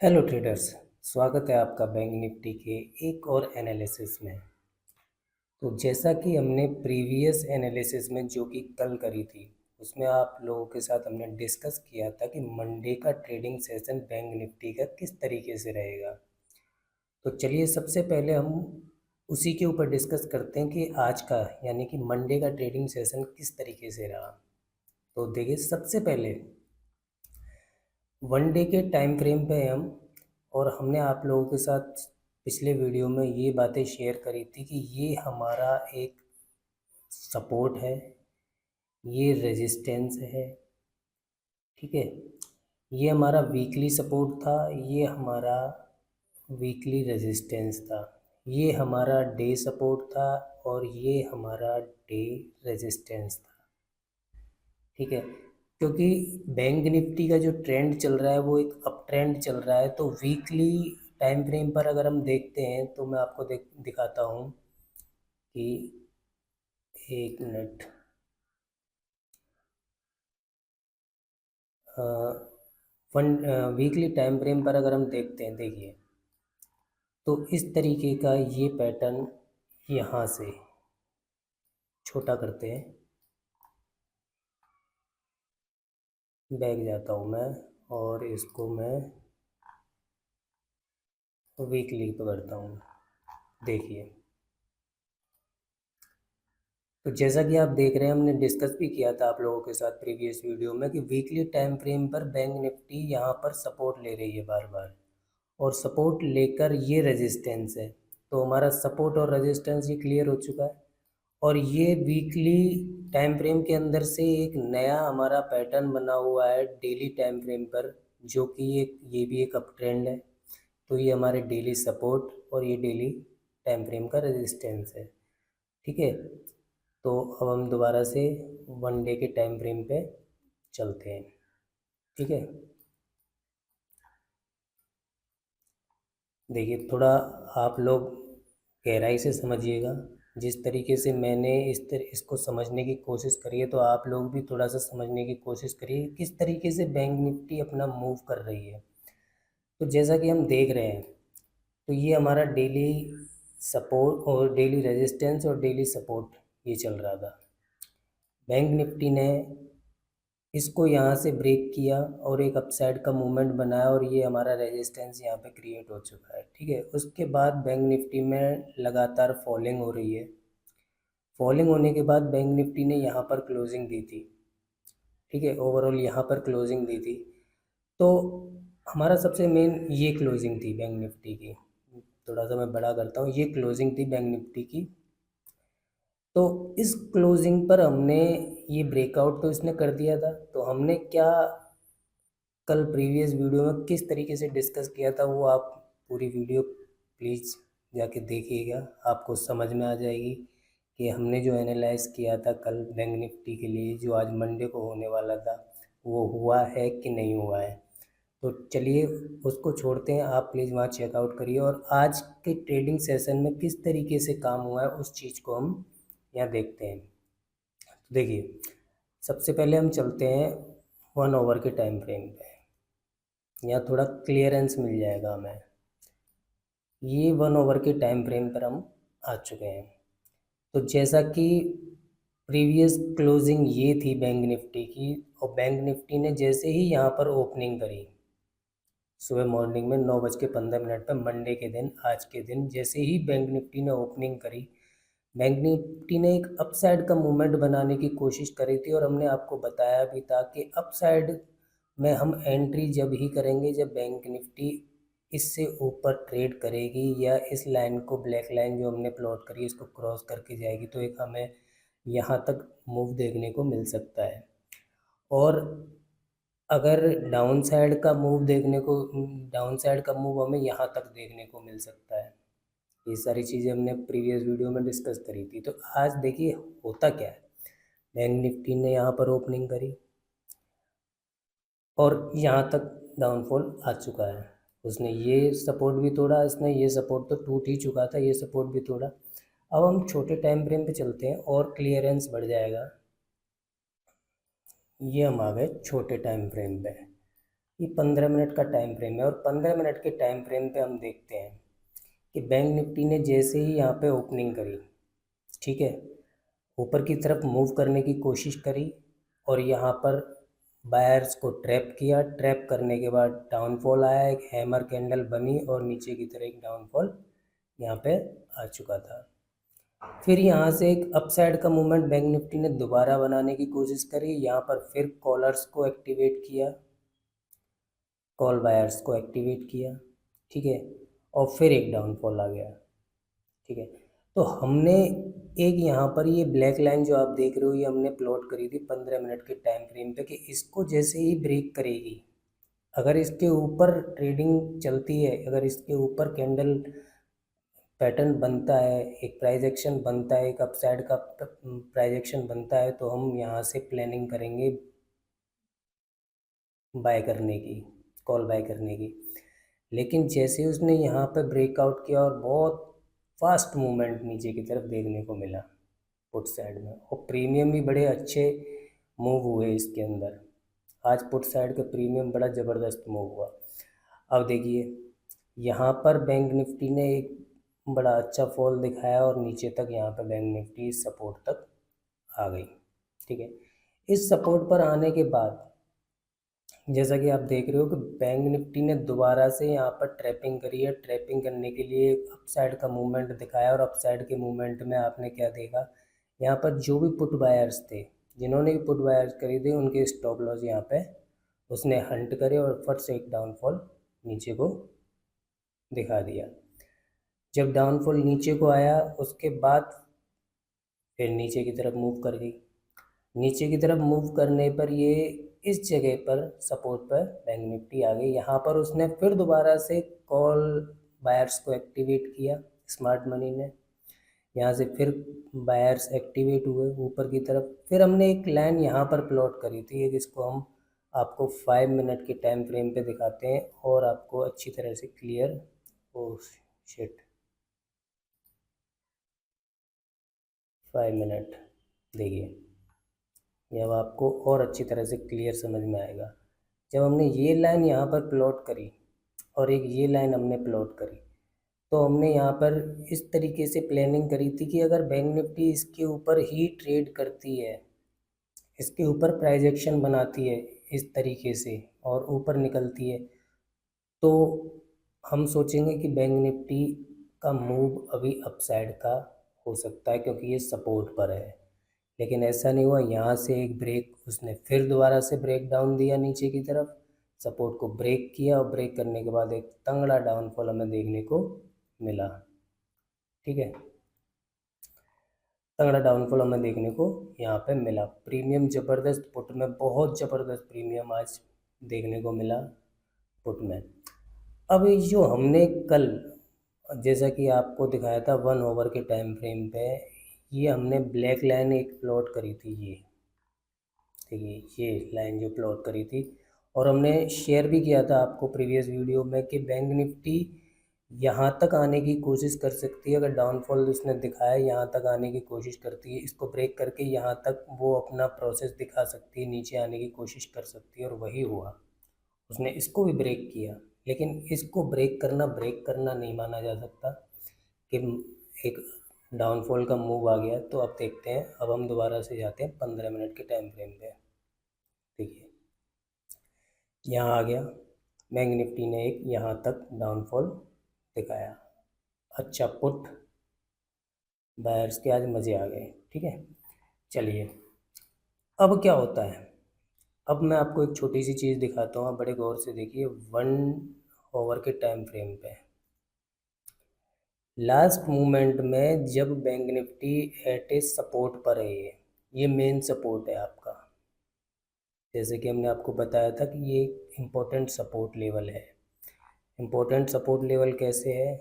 Hello traders. स्वागत है आपका बैंक निफ्टी के एक और एनालिसिस में। तो जैसा कि हमने प्रीवियस एनालिसिस में जो कि कल करी थी उसमें आप लोगों के साथ हमने डिस्कस किया था कि मंडे का ट्रेडिंग सेशन बैंक निफ्टी का किस तरीके से रहेगा। तो चलिए सबसे पहले हम उसी के ऊपर डिस्कस करते हैं कि आज का यानी कि मंडे का ट्रेडिंग सेशन किस तरीके से रहा। तो देखिए सबसे पहले वन डे के टाइम फ्रेम पे हम और हमने आप लोगों के साथ पिछले वीडियो में ये बातें शेयर करी थी कि ये हमारा एक सपोर्ट है, ये रेजिस्टेंस है, ठीक है। ये हमारा वीकली सपोर्ट था, ये हमारा वीकली रेजिस्टेंस था, ये हमारा डे सपोर्ट था और ये हमारा डे रेजिस्टेंस था, ठीक है। क्योंकि बैंक निफ्टी का जो ट्रेंड चल रहा है वो एक अप ट्रेंड चल रहा है, तो वीकली टाइम फ्रेम पर अगर हम देखते हैं तो मैं आपको दिखाता हूँ कि एक minute one weekly time frame पर अगर हम देखते हैं, देखिए तो इस तरीके का ये पैटर्न यहाँ से छोटा करते हैं, बैक जाता हूँ मैं और इसको मैं वीकली पकड़ता हूँ। देखिए तो जैसा कि आप देख रहे हैं, हमने डिस्कस भी किया था आप लोगों के साथ प्रीवियस वीडियो में कि वीकली टाइम फ्रेम पर बैंक निफ्टी यहाँ पर सपोर्ट ले रही है बार बार, और सपोर्ट लेकर ये रेजिस्टेंस है। तो हमारा सपोर्ट और रेजिस्टेंस ये क्लियर हो चुका है, और ये वीकली टाइम फ्रेम के अंदर से एक नया हमारा पैटर्न बना हुआ है डेली टाइम फ्रेम पर, जो कि ये भी एक अप ट्रेंड है। तो ये हमारे डेली सपोर्ट और ये डेली टाइम फ्रेम का रेजिस्टेंस है, ठीक है। तो अब हम दोबारा से वन डे के टाइम फ्रेम पे चलते हैं, ठीक है। देखिए थोड़ा आप लोग गहराई से समझिएगा। जिस तरीके से मैंने इसको समझने की कोशिश करी है, तो आप लोग भी थोड़ा सा समझने की कोशिश करिए किस तरीके से बैंक निफ्टी अपना मूव कर रही है। तो जैसा कि हम देख रहे हैं, तो ये हमारा डेली सपोर्ट और डेली रेजिस्टेंस और डेली सपोर्ट ये चल रहा था। बैंक निफ्टी ने इसको यहाँ से ब्रेक किया और एक अपसाइड का मूवमेंट बनाया, और ये हमारा रेजिस्टेंस यहाँ पे क्रिएट हो चुका है, ठीक है। उसके बाद बैंक निफ्टी में लगातार फॉलिंग हो रही है। फॉलिंग होने के बाद बैंक निफ्टी ने यहाँ पर क्लोजिंग दी थी, ठीक है। ओवरऑल यहाँ पर क्लोजिंग दी थी। तो हमारा सबसे मेन ये क्लोजिंग थी बैंक निफ्टी की। थोड़ा सा मैं बड़ा करता हूँ, ये क्लोजिंग थी बैंक निफ्टी की। तो इस क्लोजिंग पर हमने ये ब्रेकआउट तो इसने कर दिया था, तो हमने क्या कल प्रीवियस वीडियो में किस तरीके से डिस्कस किया था वो आप पूरी वीडियो प्लीज़ जाके देखिएगा, आपको समझ में आ जाएगी कि हमने जो एनालाइज किया था कल बैंक निफ्टी के लिए जो आज मंडे को होने वाला था वो हुआ है कि नहीं हुआ है। तो चलिए उसको छोड़ते हैं, आप प्लीज़ वहाँ चेकआउट करिए और आज के ट्रेडिंग सेशन में किस तरीके से काम हुआ है उस चीज़ को हम यहाँ देखते हैं। तो देखिए सबसे पहले हम चलते हैं 1 आवर के टाइम फ्रेम पे, यहाँ थोड़ा क्लियरेंस मिल जाएगा हमें। ये 1 आवर के टाइम फ्रेम पर हम आ चुके हैं। तो जैसा कि प्रीवियस क्लोजिंग ये थी बैंक निफ्टी की, और बैंक निफ्टी ने जैसे ही यहाँ पर ओपनिंग करी सुबह मॉर्निंग में 9:15 पर मंडे के दिन, आज के दिन जैसे ही बैंक निफ्टी ने ओपनिंग करी, बैंक निफ्टी ने एक अपसाइड का मूवमेंट बनाने की कोशिश करी थी, और हमने आपको बताया भी था कि अपसाइड में हम एंट्री जब ही करेंगे जब बैंक निफ्टी इससे ऊपर ट्रेड करेगी, या इस लाइन को, ब्लैक लाइन जो हमने प्लॉट करी इसको क्रॉस करके जाएगी, तो एक हमें यहाँ तक मूव देखने को मिल सकता है। और अगर डाउन साइड का मूव देखने को, डाउन साइड का मूव हमें यहाँ तक देखने को मिल सकता है। ये सारी चीज़ें हमने प्रीवियस वीडियो में डिस्कस करी थी। तो आज देखिए होता क्या है, बैंक निफ्टी ने यहाँ पर ओपनिंग करी और यहाँ तक डाउनफॉल आ चुका है। उसने ये सपोर्ट भी तोड़ा, इसने ये सपोर्ट तो टूट ही चुका था, ये सपोर्ट भी तोड़ा। अब हम छोटे टाइम फ्रेम पे चलते हैं और क्लियरेंस बढ़ जाएगा। ये हम आ गए छोटे टाइम फ्रेम पे। ये 15 मिनट का टाइम फ्रेम है और 15 मिनट के टाइम फ्रेम पे हम देखते हैं कि बैंक निफ्टी ने जैसे ही यहाँ पे ओपनिंग करी, ठीक है, ऊपर की तरफ मूव करने की कोशिश करी और यहाँ पर बायर्स को ट्रैप किया। ट्रैप करने के बाद डाउनफॉल आया, एक हैमर कैंडल बनी और नीचे की तरफ एक डाउनफॉल यहाँ पे आ चुका था। फिर यहाँ से एक अपसाइड का मूवमेंट बैंक निफ्टी ने दोबारा बनाने की कोशिश करी। यहाँ पर फिर कॉलर्स को एक्टिवेट किया, कॉल बायर्स को एक्टिवेट किया, ठीक है, और फिर एक डाउनफॉल आ गया, ठीक है। तो हमने एक यहाँ पर ये ब्लैक लाइन जो आप देख रहे हो ये हमने प्लॉट करी थी 15 मिनट के टाइम फ्रेम पे कि इसको जैसे ही ब्रेक करेगी, अगर इसके ऊपर ट्रेडिंग चलती है, अगर इसके ऊपर कैंडल पैटर्न बनता है, एक प्राइस एक्शन बनता है, एक अपसाइड का प्राइस एक्शन बनता है, तो हम यहाँ से प्लानिंग करेंगे बाय करने की, कॉल बाय करने की। लेकिन जैसे उसने यहाँ पे ब्रेकआउट किया और बहुत फास्ट मूवमेंट नीचे की तरफ देखने को मिला पुट साइड में, और प्रीमियम भी बड़े अच्छे मूव हुए इसके अंदर। आज पुट साइड का प्रीमियम बड़ा ज़बरदस्त मूव हुआ। अब देखिए यहाँ पर बैंक निफ्टी ने एक बड़ा अच्छा फॉल दिखाया और नीचे तक यहाँ पर बैंक निफ्टी इस सपोर्ट तक आ गई, ठीक है। इस सपोर्ट पर आने के बाद जैसा कि आप देख रहे हो कि बैंक निफ्टी ने दोबारा से यहाँ पर ट्रैपिंग करी है। ट्रैपिंग करने के लिए अपसाइड का मूवमेंट दिखाया और अपसाइड के मूवमेंट में आपने क्या देखा, यहाँ पर जो भी पुट बायर्स थे, जिन्होंने भी पुट बायर्स खरीदे, उनके स्टॉप लॉस यहाँ पे उसने हंट करे और फट से एक डाउनफॉल नीचे को दिखा दिया। जब डाउनफॉल नीचे को आया उसके बाद फिर नीचे की तरफ मूव कर गई। नीचे की तरफ मूव करने पर ये इस जगह पर सपोर्ट पर बैंक निफ्टी आ गई। यहाँ पर उसने फिर दोबारा से कॉल बायर्स को एक्टिवेट किया स्मार्ट मनी ने। यहाँ से फिर बायर्स एक्टिवेट हुए ऊपर की तरफ। फिर हमने एक लाइन यहाँ पर प्लॉट करी थी, एक इसको हम आपको 5 मिनट के टाइम फ्रेम पे दिखाते हैं और आपको अच्छी तरह से क्लियर ओ शिट 5 मिनट देखिए, ये अब आपको और अच्छी तरह से क्लियर समझ में आएगा। जब हमने ये लाइन यहाँ पर प्लॉट करी और एक ये लाइन हमने प्लॉट करी, तो हमने यहाँ पर इस तरीके से प्लानिंग करी थी कि अगर बैंक निफ्टी इसके ऊपर ही ट्रेड करती है, इसके ऊपर प्राइस एक्शन बनाती है इस तरीके से और ऊपर निकलती है, तो हम सोचेंगे कि बैंक निफ्टी का मूव अभी अपसाइड का हो सकता है क्योंकि ये सपोर्ट पर है। लेकिन ऐसा नहीं हुआ। यहाँ से एक ब्रेक, उसने फिर दोबारा से ब्रेक डाउन दिया नीचे की तरफ, सपोर्ट को ब्रेक किया और ब्रेक करने के बाद एक तंगड़ा डाउनफॉल हमें देखने को मिला, ठीक है। तगड़ा डाउनफॉल हमें देखने को यहाँ पे मिला। प्रीमियम ज़बरदस्त पुट में, बहुत ज़बरदस्त प्रीमियम आज देखने को मिला पुट में। अब ये जो हमने कल जैसा कि आपको दिखाया था 1 आवर के टाइम फ्रेम पे, ये हमने ब्लैक लाइन एक प्लॉट करी थी, ये देखिए ये लाइन जो प्लॉट करी थी, और हमने शेयर भी किया था आपको प्रीवियस वीडियो में कि बैंक निफ्टी यहाँ तक आने की कोशिश कर सकती है। अगर डाउनफॉल उसने दिखाया यहाँ तक आने की कोशिश करती है, इसको ब्रेक करके यहाँ तक वो अपना प्रोसेस दिखा सकती है, नीचे आने की कोशिश कर सकती है, और वही हुआ। उसने इसको भी ब्रेक किया, लेकिन इसको ब्रेक करना नहीं माना जा सकता कि एक डाउनफॉल का मूव आ गया। तो अब देखते हैं, अब हम दोबारा से जाते हैं 15 मिनट के टाइम फ्रेम पे। देखिए यहाँ आ गया, बैंक निफ्टी ने एक यहाँ तक डाउनफॉल दिखाया। अच्छा पुट बायर्स के आज मज़े आ गए, ठीक है। चलिए अब क्या होता है, अब मैं आपको एक छोटी सी चीज़ दिखाता हूँ, आप बड़े गौर से देखिए। 1 आवर के टाइम फ्रेम पे लास्ट मूवमेंट में जब bank Nifty at a support पर है, ये मेन सपोर्ट है आपका, जैसे कि हमने आपको बताया था कि ये इम्पोर्टेंट सपोर्ट लेवल है। इम्पोर्टेंट सपोर्ट लेवल कैसे है,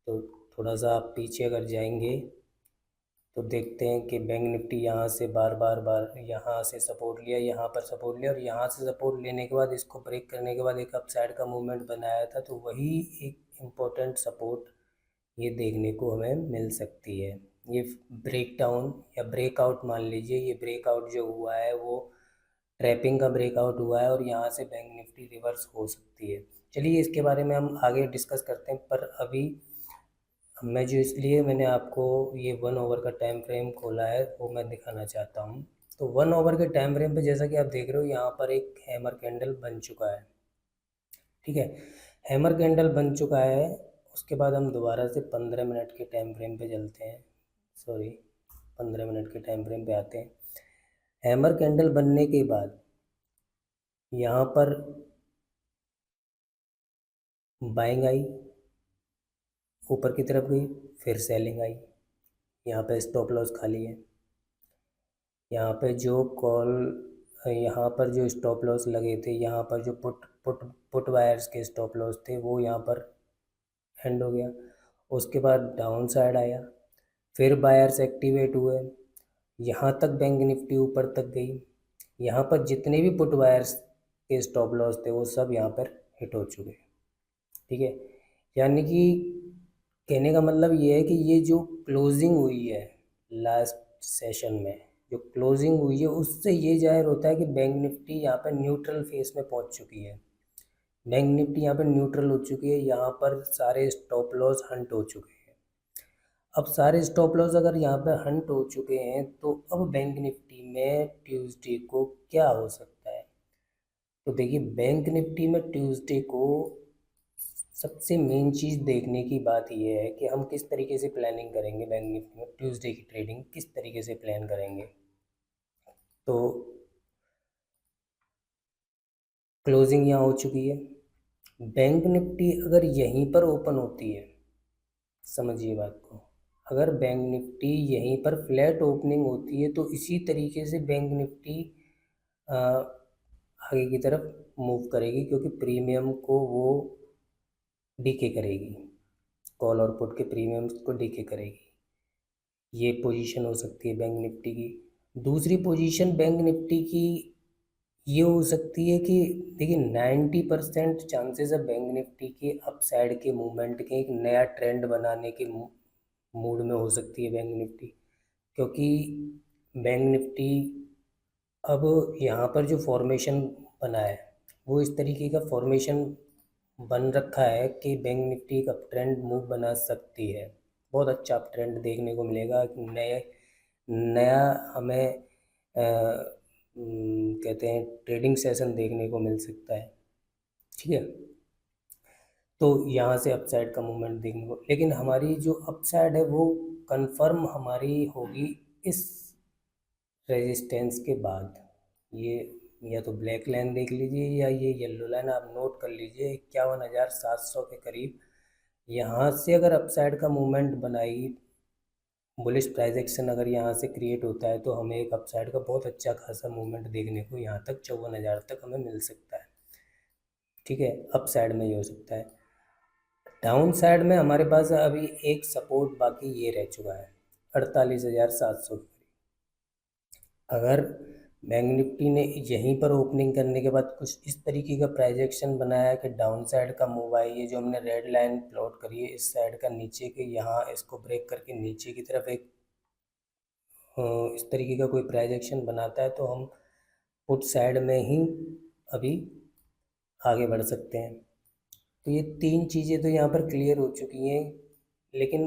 तो थोड़ा सा आप पीछे अगर जाएंगे तो देखते हैं कि बैंक निफ्टी यहाँ से बार यहाँ से सपोर्ट लिया, यहाँ पर सपोर्ट लिया, और यहाँ से सपोर्ट लेने के बाद इसको ब्रेक करने के बाद एक अपसाइड का मूवमेंट बनाया था। तो वही एक इम्पोर्टेंट सपोर्ट ये देखने को हमें मिल सकती है। ये ब्रेक डाउन या ब्रेकआउट मान लीजिए, ये ब्रेकआउट जो हुआ है वो ट्रैपिंग का ब्रेकआउट हुआ है और यहाँ से बैंक निफ्टी रिवर्स हो सकती है। चलिए इसके बारे में हम आगे डिस्कस करते हैं, पर अभी मैं जो इसलिए मैंने आपको ये 1 आवर का टाइम फ्रेम खोला है वो मैं दिखाना चाहता हूँ। तो 1 आवर के टाइम फ्रेम पे जैसा कि आप देख रहे हो यहाँ पर एक हैमर कैंडल बन चुका है। ठीक है, हैमर कैंडल बन चुका है। उसके बाद हम दोबारा से 15 मिनट के टाइम फ्रेम पे चलते हैं, सॉरी 15 मिनट के टाइम फ्रेम पे आते हैं। हैमर कैंडल बनने के बाद यहाँ पर बाइंग आई, ऊपर की तरफ गई, फिर सेलिंग आई, यहाँ पे स्टॉप लॉस खाली है। यहाँ पे जो कॉल, यहाँ पर जो स्टॉप लॉस लगे थे, यहाँ पर जो पुट वायर्स के स्टॉप लॉस थे वो यहाँ पर एंड हो गया। उसके बाद डाउन साइड आया, फिर बायर्स एक्टिवेट हुए, यहाँ तक बैंक निफ्टी ऊपर तक गई। यहाँ पर जितने भी पुट वायर्स के स्टॉप लॉस थे वो सब यहाँ पर हिट हो चुके। ठीक है, यानी कि कहने का मतलब ये है कि ये जो क्लोजिंग हुई है लास्ट सेशन में, जो क्लोजिंग हुई है उससे ये जाहिर होता है कि बैंक निफ्टी यहाँ पर न्यूट्रल फेस में पहुँच चुकी है। बैंक निफ्टी यहाँ पर न्यूट्रल हो चुकी है, यहाँ पर सारे स्टॉप लॉस हंट हो चुके हैं। अब सारे स्टॉप लॉस अगर यहाँ पर हंट हो चुके हैं तो अब बैंक निफ्टी में ट्यूसडे को क्या हो सकता है। तो देखिए बैंक निफ्टी में ट्यूसडे को सबसे मेन चीज़ देखने की बात यह है कि हम किस तरीके से प्लानिंग करेंगे। बैंक निफ्टी में ट्यूसडे की ट्रेडिंग किस तरीके से प्लान करेंगे। तो क्लोजिंग यहाँ हो चुकी है, बैंक निफ्टी अगर यहीं पर ओपन होती है, समझिए बात को, अगर बैंक निफ्टी यहीं पर फ्लैट ओपनिंग होती है तो इसी तरीके से बैंक निफ्टी आगे की तरफ मूव करेगी, क्योंकि प्रीमियम को वो डीके करेगी, कॉल और पुट के प्रीमियम्स को डीके करेगी। ये पोजीशन हो सकती है बैंक निफ्टी की। दूसरी पोजीशन बैंक निफ्टी की ये हो सकती है कि देखिए 90% चांसेस है बैंक निफ्टी के अपसाइड के मूवमेंट के, एक नया ट्रेंड बनाने के मूड में हो सकती है बैंक निफ्टी। क्योंकि बैंक निफ्टी अब यहाँ पर जो फॉर्मेशन बना है वो इस तरीके का फॉर्मेशन बन रखा है कि बैंक निफ्टी एक अप ट्रेंड मूव बना सकती है। बहुत अच्छा अप ट्रेंड देखने को मिलेगा, नए नया हमें कहते हैं ट्रेडिंग सेशन देखने को मिल सकता है। ठीक है, तो यहाँ से अपसाइड का मूवमेंट देखने को, लेकिन हमारी जो अपसाइड है वो कंफर्म हमारी होगी इस रेजिस्टेंस के बाद। ये या तो ब्लैक लाइन देख लीजिए या ये येलो लाइन आप नोट कर लीजिए, 51,700 के करीब। यहाँ से अगर अपसाइड का मूवमेंट बनाई, बुलिश प्राइस एक्शन अगर यहाँ से क्रिएट होता है तो हमें एक अपसाइड का बहुत अच्छा खासा मूवमेंट देखने को यहाँ तक 54,000 तक हमें मिल सकता है। ठीक है, अपसाइड में ये हो सकता है। डाउन साइड में हमारे पास अभी एक सपोर्ट बाकी ये रह चुका है 48,700। अगर बैंक निफ्टी ने यहीं पर ओपनिंग करने के बाद कुछ इस तरीके का प्राइजेक्शन बनाया कि डाउन साइड का मूव आई, ये जो हमने रेड लाइन प्लॉट करी है इस साइड का नीचे के, यहाँ इसको ब्रेक करके नीचे की तरफ एक इस तरीके का कोई प्राइजेक्शन बनाता है तो हम पुट साइड में ही अभी आगे बढ़ सकते हैं। तो ये तीन चीज़ें तो यहाँ पर क्लियर हो चुकी हैं, लेकिन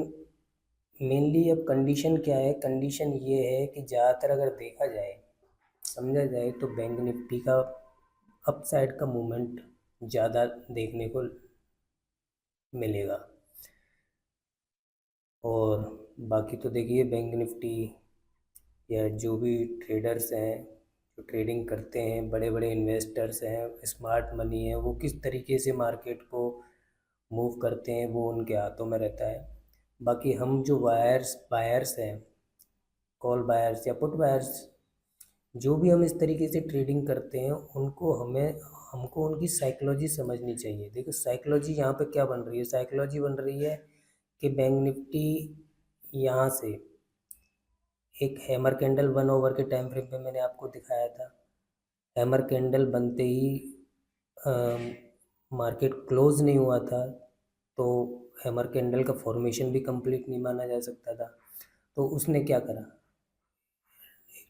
मेनली अब कंडीशन क्या है, कंडीशन ये है कि ज़्यादातर अगर देखा जाए, समझा जाए तो बैंक निफ्टी का अपसाइड का मूवमेंट ज़्यादा देखने को मिलेगा। और बाकी तो देखिए बैंक निफ्टी या जो भी ट्रेडर्स हैं जो ट्रेडिंग करते हैं, बड़े बड़े इन्वेस्टर्स हैं, स्मार्ट मनी है, वो किस तरीके से मार्केट को मूव करते हैं वो उनके हाथों में रहता है। बाकी हम जो बायर्स हैं, कॉल बायर्स या पुट बायर्स, जो भी हम इस तरीके से ट्रेडिंग करते हैं उनको हमको उनकी साइकोलॉजी समझनी चाहिए। देखो साइकोलॉजी यहाँ पे क्या बन रही है, साइकोलॉजी बन रही है कि बैंक निफ्टी यहाँ से एक हैमर कैंडल 1 आवर के टाइम फ्रेम पे मैंने आपको दिखाया था, हैमर कैंडल बनते ही मार्केट क्लोज नहीं हुआ था तो हैमर कैंडल का फॉर्मेशन भी कंप्लीट नहीं माना जा सकता था। तो उसने क्या करा,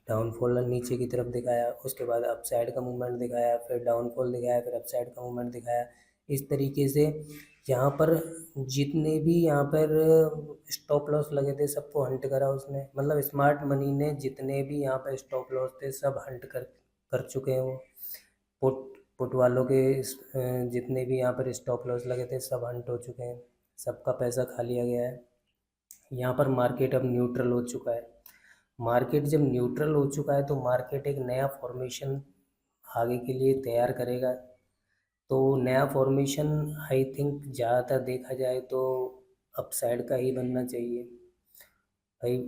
डाउनफॉल नीचे की तरफ दिखाया, उसके बाद अपसाइड का मूवमेंट दिखाया, फिर डाउनफॉल दिखाया, फिर अपसाइड का मूवमेंट दिखाया। इस तरीके से यहाँ पर जितने भी यहाँ पर स्टॉप लॉस लगे थे सबको हंट करा उसने, मतलब स्मार्ट मनी ने जितने भी यहाँ पर स्टॉप लॉस थे सब हंट कर चुके हैं वो। पुट वालों के जितने भी यहाँ पर स्टॉप लॉस लगे थे सब हंट हो चुके हैं, सबका पैसा खा लिया गया है। यहाँ पर मार्केट अब न्यूट्रल हो चुका है। मार्केट जब न्यूट्रल हो चुका है तो मार्केट एक नया फॉर्मेशन आगे के लिए तैयार करेगा। तो नया फॉर्मेशन आई थिंक ज़्यादातर देखा जाए तो अपसाइड का ही बनना चाहिए भाई।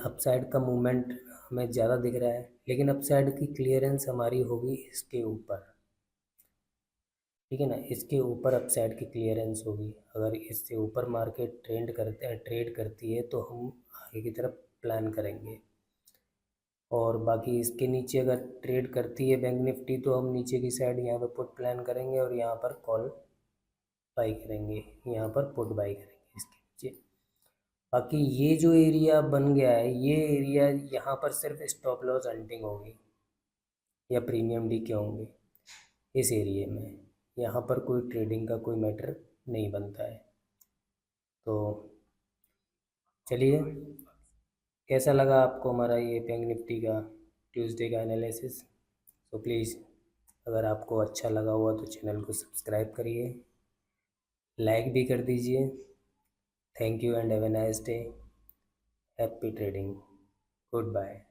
अपसाइड का मूवमेंट हमें ज़्यादा दिख रहा है, लेकिन अपसाइड की क्लियरेंस हमारी होगी इसके ऊपर, ठीक है ना। इसके ऊपर अपसाइड की क्लियरेंस होगी। अगर इससे ऊपर मार्केट ट्रेड करती है तो हम आगे की तरफ प्लान करेंगे। और बाकी इसके नीचे अगर ट्रेड करती है बैंक निफ्टी तो हम नीचे की साइड यहाँ पर पुट प्लान करेंगे और यहाँ पर कॉल बाई करेंगे, यहाँ पर पुट बाई करेंगे इसके नीचे। बाकी ये जो एरिया बन गया है, ये एरिया यहाँ पर सिर्फ स्टॉप लॉस हंटिंग होगी या प्रीमियम डी के होंगे इस एरिया में। यहाँ पर कोई ट्रेडिंग का कोई मैटर नहीं बनता है। तो चलिए, कैसा लगा आपको हमारा ये बैंक निफ्टी का ट्यूसडे का एनालिसिस। तो प्लीज़ अगर आपको अच्छा लगा हुआ तो चैनल को सब्सक्राइब करिए, लाइक भी कर दीजिए। Thank you and have a nice day. Happy trading. Good bye.